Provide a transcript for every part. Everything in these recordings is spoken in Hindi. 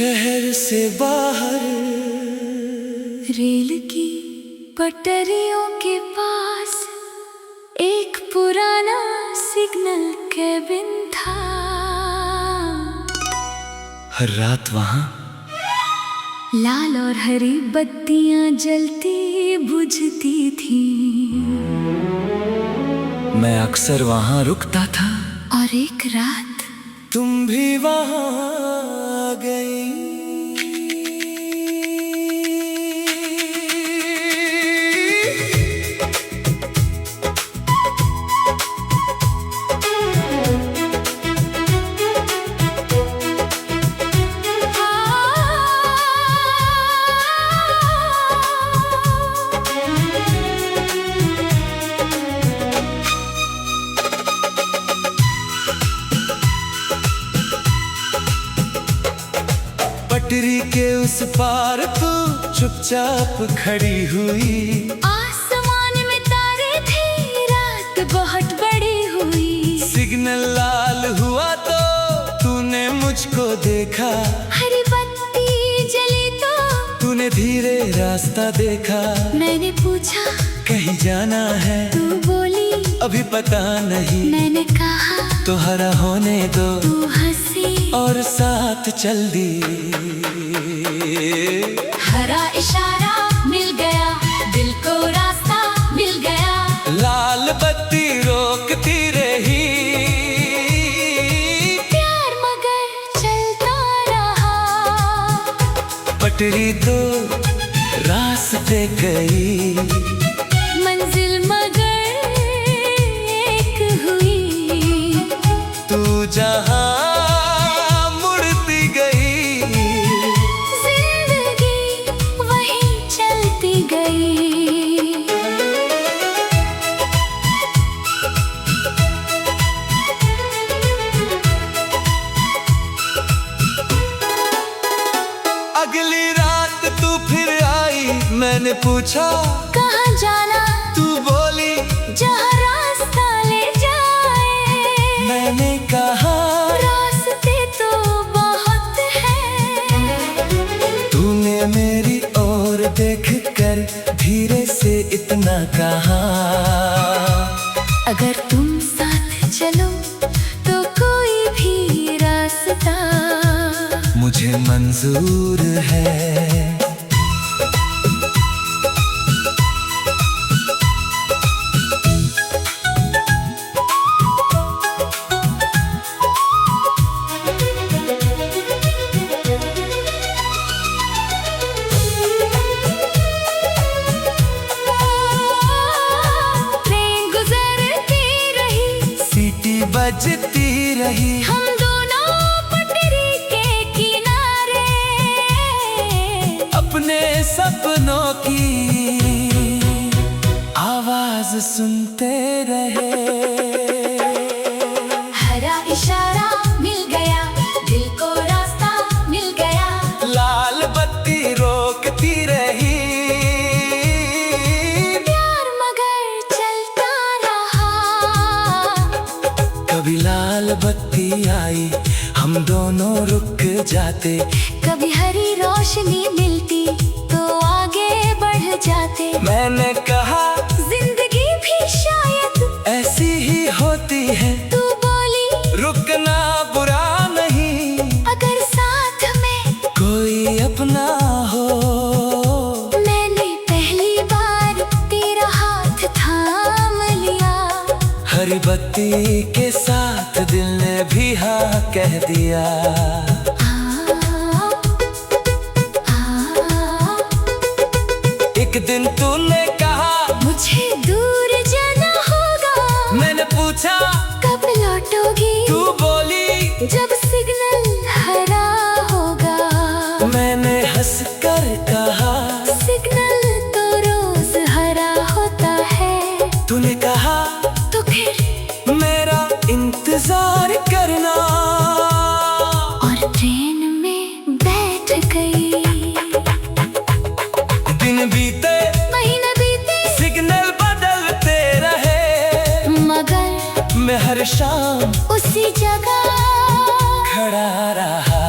शहर से बाहर रेल की पटरियों के पास एक पुराना सिग्नल केबिन था। हर रात वहाँ लाल और हरी बत्तियां जलती बुझती थी। मैं अक्सर वहाँ रुकता था और एक रात तुम भी वहाँ आ गई। पटरी के उस पार तू चुपचाप खड़ी हुई। आसमान में तारे थे, रात बहुत बड़ी हुई। सिग्नल लाल हुआ तो तूने मुझको देखा। हरी बत्ती जली तो तूने धीरे रास्ता देखा। मैंने पूछा कहीं जाना है? तू बोली अभी पता नहीं। मैंने कहा तो हरा होने दो। तू हंसी और साथ चल दी। हरा इशारा मिल गया, दिल को रास्ता मिल गया। लाल बत्ती रोकती रही, प्यार मगर चलता रहा। पटरी तो रास्ते गई, मंजिल मगर एक हुई। तू जहाँ मुड़ती गई, जिंदगी वहीं चलती गई। अगली रात तू फिर आई। मैंने पूछा कहाँ जाना? तू बोली जहाँ रास्ता ले जाए। मैंने कहा रास्ते तो बहुत हैं। तूने मेरी ओर देखकर धीरे से इतना कहा, अगर तुम साथ चलो तो कोई भी रास्ता मुझे मंजूर है। ट्रेन गुजरती रही, सीटी बजती रही, हम दोनों पटरी के किनारे अपने सपनों की आवाज सुनते रहे। हरा इशारा मिल गया, दिल को रास्ता मिल गया। लाल बत्ती रोकती रही, प्यार मगर चलता रहा। कभी लाल बत्ती आई, हम दोनों रुक जाते। कभी हरी रोशनी मिलती तो आगे बढ़ जाते। मैंने कहा जिंदगी भी शायद ऐसी ही होती है। तू बोली रुकना बुरा नहीं, अगर साथ में कोई अपना हो। मैंने पहली बार तेरा हाथ थाम लिया। हरी बत्ती के साथ दिल ने भी हाँ कह दिया। एक दिन तूने कहा मुझे दूर जाना होगा। मैंने पूछा कब लौटोगी? तू बोली जब सिग्नल हरा होगा। मैंने हंस कर कहा सिग्नल तो रोज हरा होता है। तूने कहा तो फिर मेरा इंतजार करना। और ट्रेन में बैठ गई। दिन बीते महीने बीते, सिग्नल बदलते रहे, मगर मैं हर शाम उसी जगह खड़ा रहा।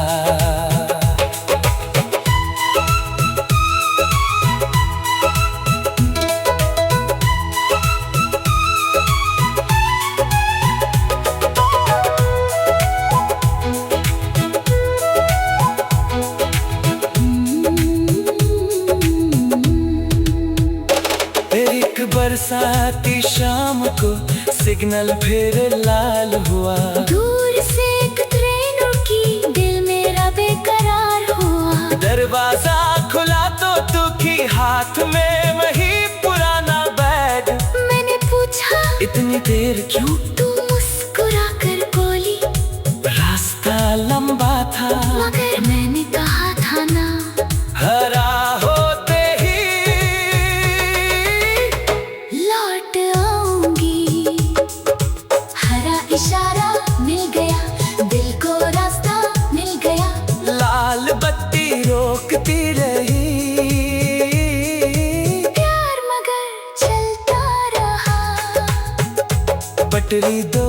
आती शाम को सिग्नल फिर लाल हुआ। दूर से एक ट्रेन रुकी, दिल मेरा बेकरार हुआ। दरवाजा खुला तो तू की हाथ में वही पुराना बैग। मैंने पूछा इतनी देर क्यों? तू मुस्कुरा कर बोली रास्ता लंबा था, मगर मैंने कहा था ना। हरा होते ही लौट आऊंगी। हरा इशारा मिल गया, दिल को रास्ता मिल गया। लाल बत्ती रोकती रही, प्यार मगर चलता रहा। पटरी दो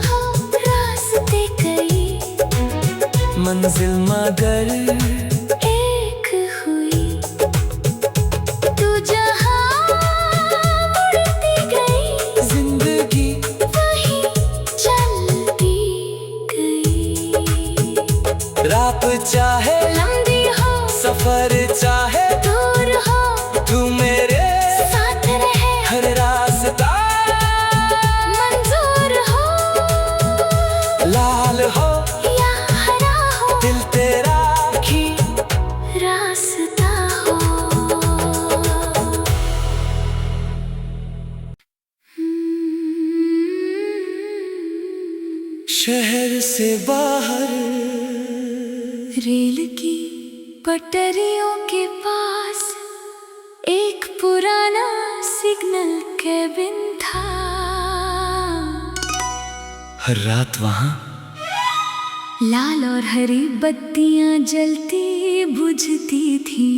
हाँ रास्ते कई, मंजिल मगर एक हुई। तू जहाँ मुड़ती गई, जिंदगी वहीं चलती गई। रात चाहे लंबी हो सफर चाहे दूर हो, तू मेरे साथ रहे हर रास्ता मंजूर हो। लाल हो या हरा हो, दिल तेरा ही रास्ता हो। शहर से बाहर रेल की पटरियों के पास एक पुराना सिग्नल केबिन था। हर रात वहाँ लाल और हरी बत्तियां जलती बुझती थी।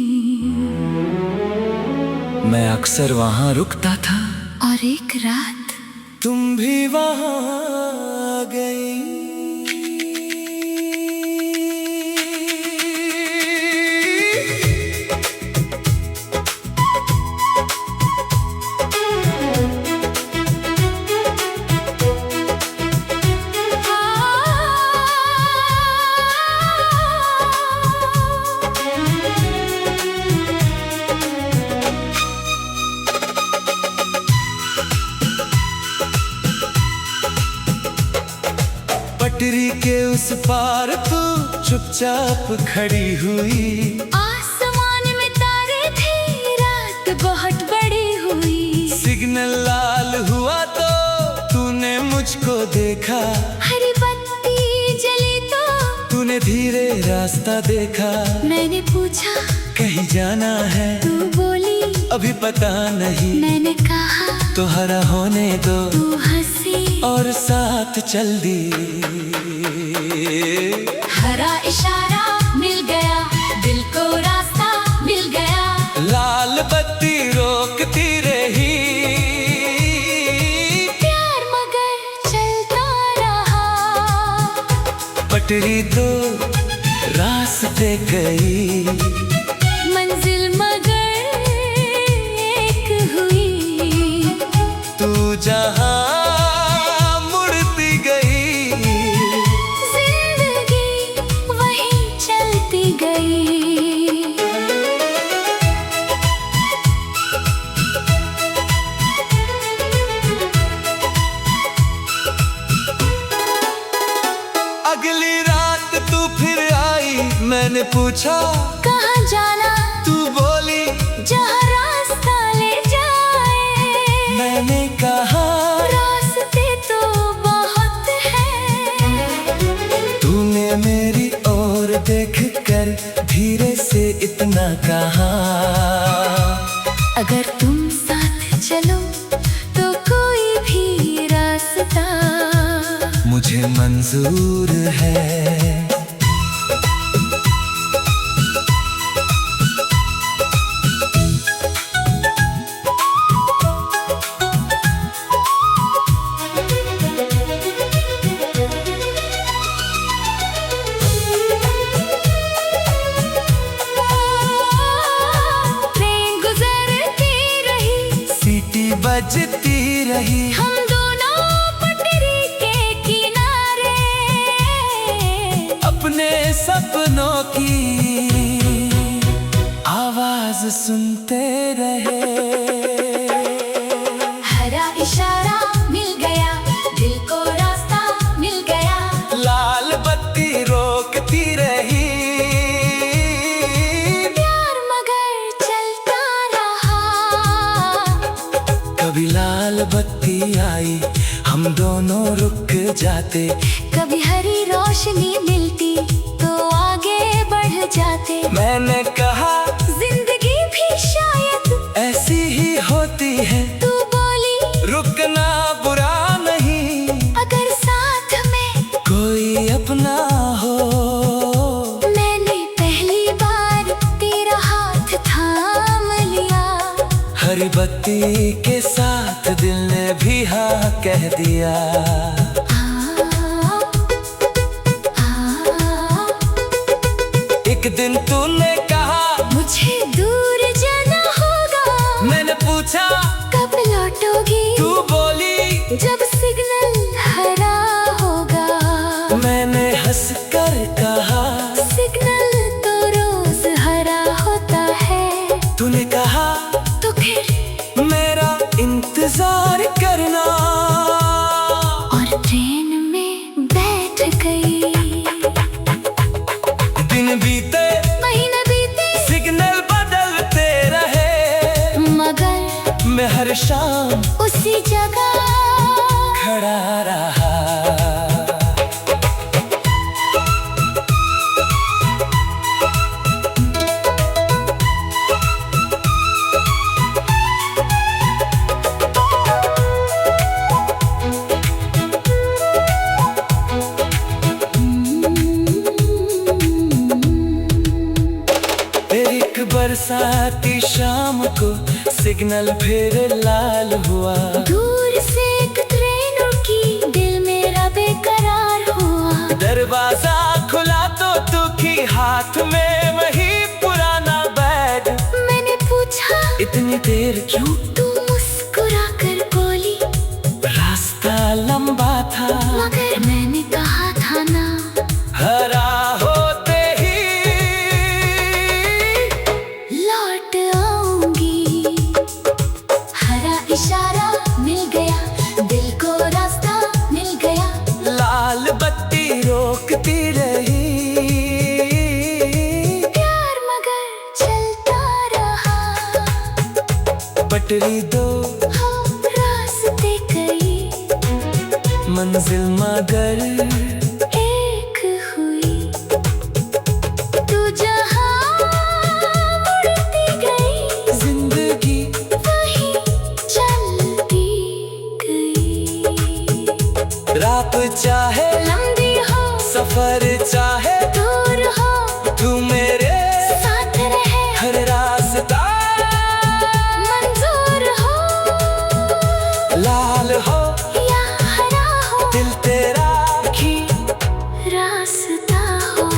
मैं अक्सर वहाँ रुकता था। और एक रात तुम भी वहाँ आ गई। पटरी के उस पार तू चुपचाप खड़ी हुई। आसमान में तारे थे, रात बहुत बड़ी हुई। सिग्नल लाल हुआ तो तूने मुझको देखा। हरी बत्ती जली तो तूने धीरे रास्ता देखा। मैंने पूछा कहीं जाना है? तू बोली अभी पता नहीं। मैंने कहा तो हरा होने दो। तू हंसी और साथ चल दी। हरा इशारा मिल गया, दिल को रास्ता मिल गया। लाल बत्ती रोकती रही, प्यार मगर चलता रहा। पटरी तो रास्ते गई, मंजिल मगर एक हुई। तू जहाँ मुड़ती गई, जिंदगी वहीं चलती गई। अगली रात तू फिर आई। मैंने पूछा कहाँ जाना? तू बोली जहाँ रास्ता ले जाए। मैंने कहा रास्ते तो बहुत हैं। तूने मेरी ओर देख कर धीरे से इतना कहा। अगर तुम साथ चलो तो कोई भी रास्ता मुझे मंजूर है। ट्रेन गुजरती रही, सीटी बजती रही। हम दोनों पटरी के किनारे अपने सपनों की आवाज सुनते रहे। हरा जाते। कभी हरी रोशनी मिलती तो आगे बढ़ जाते। मैंने कहा जिंदगी भी शायद ऐसी ही होती है। तू बोली रुकना बुरा नहीं, अगर साथ में कोई अपना हो। मैंने पहली बार तेरा हाथ थाम लिया। हरी बत्ती के साथ दिल ने भी हाँ कह दिया। एक दिन तूने कहा मुझे दूर जाना होगा। मैंने पूछा कब लौटोगी? तू बोली जब सिग्नल हरा होगा। मैंने हंस कर कहा सिग्नल तो रोज हरा होता है। तूने कहा तो फिर मेरा इंतजार करना। और ट्रेन में बैठ गई। दिन बीते महीने बीते सिग्नल बदलते रहे, मगर मैं हर शाम उसी जगह खड़ा रहा। एक बरसाती शाम को सिग्नल फिर लाल हुआ। दूर से एक ट्रेन रुकी, दिल मेरा बेकरार हुआ। दरवाजा खुला तो तू की हाथ में वही पुराना बैग। मैंने पूछा इतनी देर क्यों? तू मुस्कुरा कर बोली रास्ता लंबा था, मगर मैंने कहा था ना। हरा होते ही लौट आऊंगी। हरा इशारा मिल गया, दिल को रास्ता मिल गया। लाल बत्ती रोकती रही, प्यार मगर चलता रहा। पटरी दो हो रास्ते कई, मंजिल मगर एक हुई। तू जहाँ मुड़ती गई, जिंदगी वहीं चलती गई। रात चाहे लंबी हो सफर चाहे दूर हो, तू मेरे साथ रहे हर रास्ता मंजूर हो। लाल हो या हरा हो, दिल तेरा ही रास्ता हो।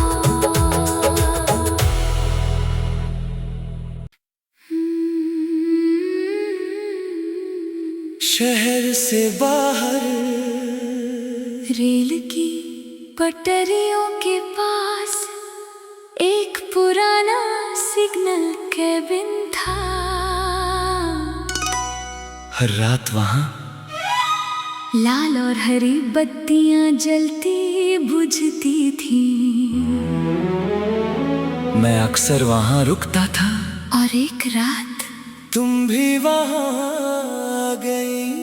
शहर से बाहर रेल की पटरियों के पास एक पुराना सिग्नल केबिन था। हर रात वहाँ लाल और हरी बत्तियां जलती बुझती थी। मैं अक्सर वहाँ रुकता था। और एक रात तुम भी वहाँ आ गई।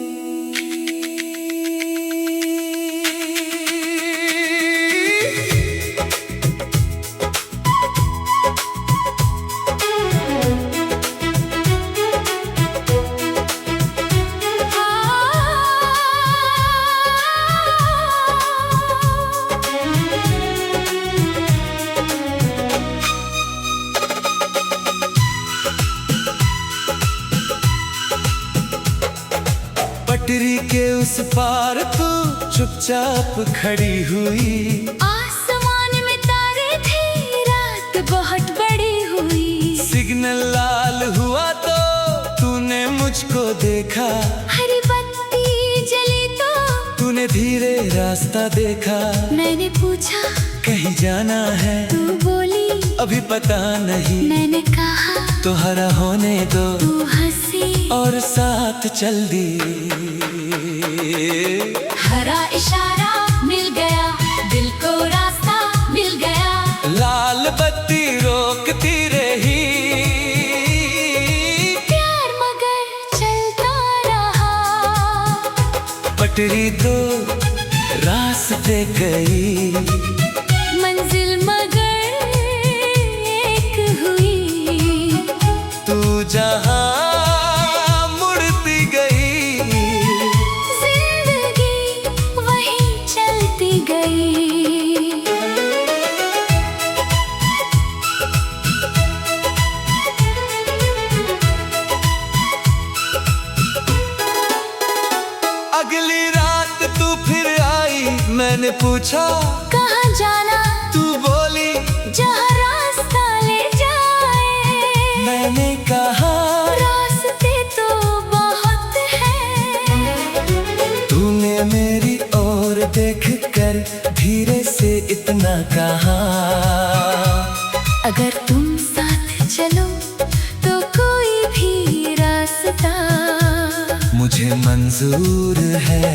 पटरी के उस पार तू चुपचाप खड़ी हुई। आसमान में तारे थे, रात बहुत बड़ी हुई। सिग्नल लाल हुआ तो तूने मुझको देखा। हरी बत्ती जली तो तूने धीरे रास्ता देखा। मैंने पूछा कहीं जाना है? तू बोली अभी पता नहीं। मैंने कहा तो हरा होने दो। तू हंसी और साथ चल दी। हरा इशारा मिल गया, दिल को रास्ता मिल गया। लाल बत्ती रोकती रही, प्यार मगर चलता रहा। पटरी दो रास्ते मंजिल मगर एक हुई, तू जहाँ मुड़ती गई, जिंदगी वहीं चलती गई। अगली रात तू फिर आई, मैंने पूछा कहाँ जाना, तू बोली जहाँ रास्ता ले जाए। मैंने कहा रास्ते तो बहुत हैं। तूने मेरी ओर देख कर धीरे से इतना कहा, अगर तुम साथ चलो तो कोई भी रास्ता मुझे मंजूर है।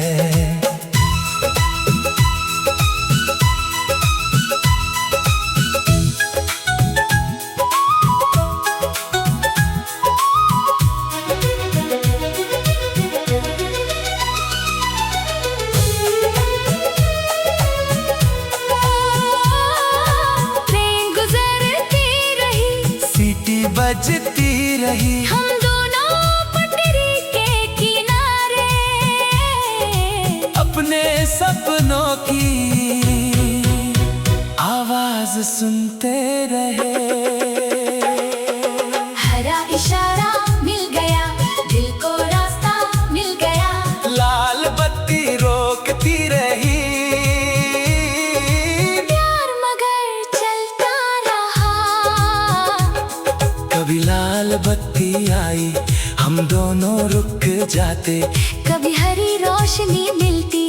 ट्रेन गुजरती रही, सीटी बजती रही, हम दोनों पटरी के किनारे अपने सपनों की आवाज सुनते रहे। हरा इशारा मिल गया, दिल को रास्ता मिल गया। लाल बत्ती रोकती रही, प्यार मगर चलता रहा। कभी लाल बत्ती आई, हम दोनों रुक जाते। कभी हरी रोशनी मिलती,